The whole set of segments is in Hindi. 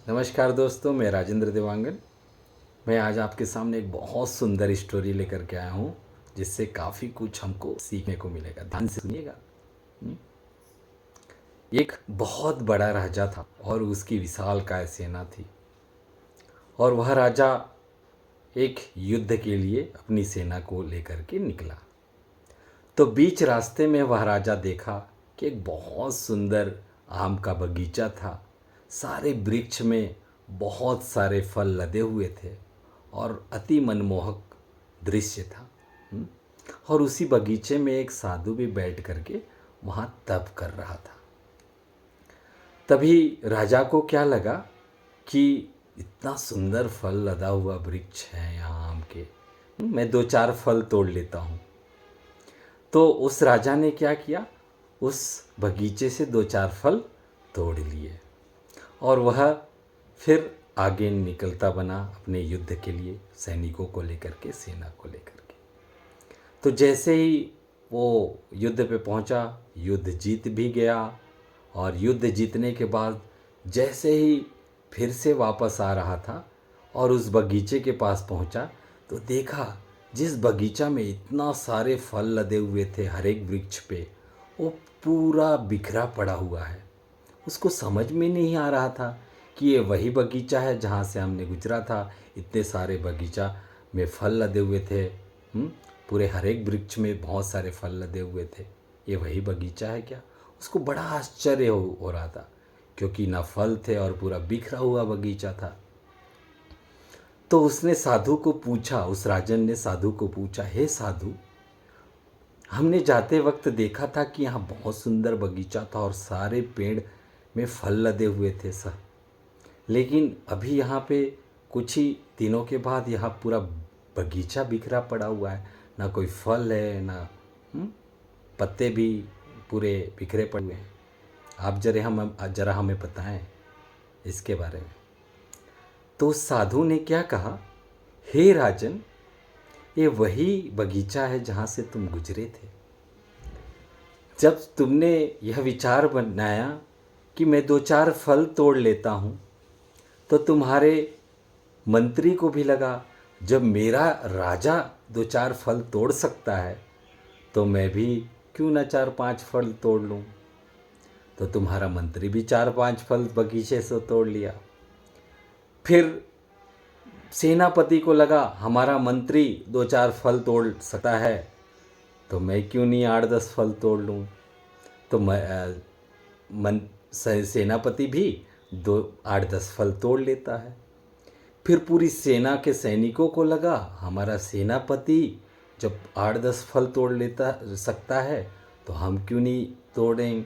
नमस्कार दोस्तों, मैं राजेंद्र देवांगन। मैं आज आपके सामने एक बहुत सुंदर स्टोरी लेकर के आया हूँ जिससे काफ़ी कुछ हमको सीखने को मिलेगा। ध्यान से सुनिएगा। हम्म? एक बहुत बड़ा राजा था और उसकी विशालकाय सेना थी। और वह राजा एक युद्ध के लिए अपनी सेना को लेकर के निकला। तो बीच रास्ते में वह राजा देखा कि एक बहुत सुंदर आम का बगीचा था। सारे वृक्ष में बहुत सारे फल लदे हुए थे और अति मनमोहक दृश्य था। और उसी बगीचे में एक साधु भी बैठ करके वहाँ तप कर रहा था। तभी राजा को क्या लगा कि इतना सुंदर फल लदा हुआ वृक्ष है यहाँ आम के, मैं दो चार फल तोड़ लेता हूँ। तो उस राजा ने क्या किया, उस बगीचे से दो चार फल तोड़ लिए और वह फिर आगे निकलता बना अपने युद्ध के लिए, सैनिकों को लेकर के, सेना को लेकर के। तो जैसे ही वो युद्ध पे पहुंचा, युद्ध जीत भी गया। और युद्ध जीतने के बाद जैसे ही फिर से वापस आ रहा था और उस बगीचे के पास पहुंचा तो देखा जिस बगीचा में इतना सारे फल लदे हुए थे हर एक वृक्ष पे, वो पूरा बिखरा पड़ा हुआ है। उसको समझ में नहीं आ रहा था कि ये वही बगीचा है जहाँ से हमने गुजरा था। इतने सारे बगीचा में फल लदे हुए थे, पूरे हर एक वृक्ष में बहुत सारे फल लदे हुए थे। ये वही बगीचा है क्या? उसको बड़ा आश्चर्य हो रहा था क्योंकि ना फल थे और पूरा बिखरा हुआ बगीचा था। तो उसने साधु को पूछा, उस राजन ने साधु को पूछा, हे साधु, हमने जाते वक्त देखा था कि यहाँ बहुत सुंदर बगीचा था और सारे पेड़ में फल लदे हुए थे सब, लेकिन अभी यहाँ पे कुछ ही दिनों के बाद यहाँ पूरा बगीचा बिखरा पड़ा हुआ है, ना कोई फल है ना पत्ते भी पूरे बिखरे पड़े हुए हैं। आप जरा हमें बताएं इसके बारे में। तो उस साधु ने क्या कहा, हे राजन, ये वही बगीचा है जहाँ से तुम गुजरे थे। जब तुमने यह विचार बनाया कि मैं दो चार फल तोड़ लेता हूँ, तो तुम्हारे मंत्री को भी लगा जब मेरा राजा दो चार फल तोड़ सकता है तो मैं भी क्यों ना चार पांच फल तोड़ लूँ। तो तुम्हारा मंत्री भी चार पांच फल बगीचे से तोड़ लिया। फिर सेनापति को लगा हमारा मंत्री दो चार फल तोड़ सकता है तो मैं क्यों नहीं 8-10 फल तोड़ लूँ। तो सेनापति भी 8-10 फल तोड़ लेता है। फिर पूरी सेना के सैनिकों को लगा हमारा सेनापति जब 8-10 फल तोड़ सकता है तो हम क्यों नहीं तोड़ें।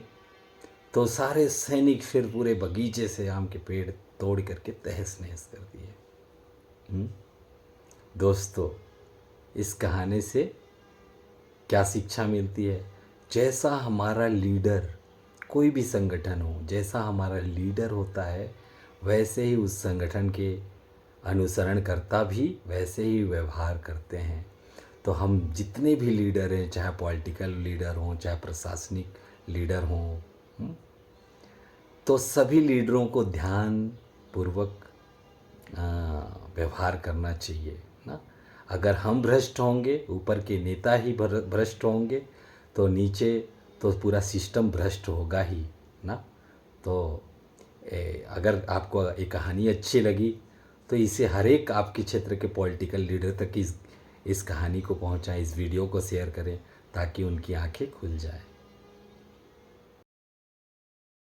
तो सारे सैनिक फिर पूरे बगीचे से आम के पेड़ तोड़ करके तहस नहस कर दिए। दोस्तों, इस कहानी से क्या शिक्षा मिलती है? जैसा हमारा लीडर, कोई भी संगठन हो, जैसा हमारा लीडर होता है वैसे ही उस संगठन के अनुसरणकर्ता भी वैसे ही व्यवहार करते हैं। तो हम जितने भी लीडर हैं, चाहे पॉलिटिकल लीडर हों चाहे प्रशासनिक लीडर हों, तो सभी लीडरों को ध्यानपूर्वक व्यवहार करना चाहिए ना। अगर हम भ्रष्ट होंगे, ऊपर के नेता ही भ्रष्ट होंगे तो नीचे तो पूरा सिस्टम भ्रष्ट होगा ही ना। तो अगर आपको ये कहानी अच्छी लगी तो इसे हर एक आपके क्षेत्र के पॉलिटिकल लीडर तक इस कहानी को पहुंचाएं, इस वीडियो को शेयर करें ताकि उनकी आंखें खुल जाएं।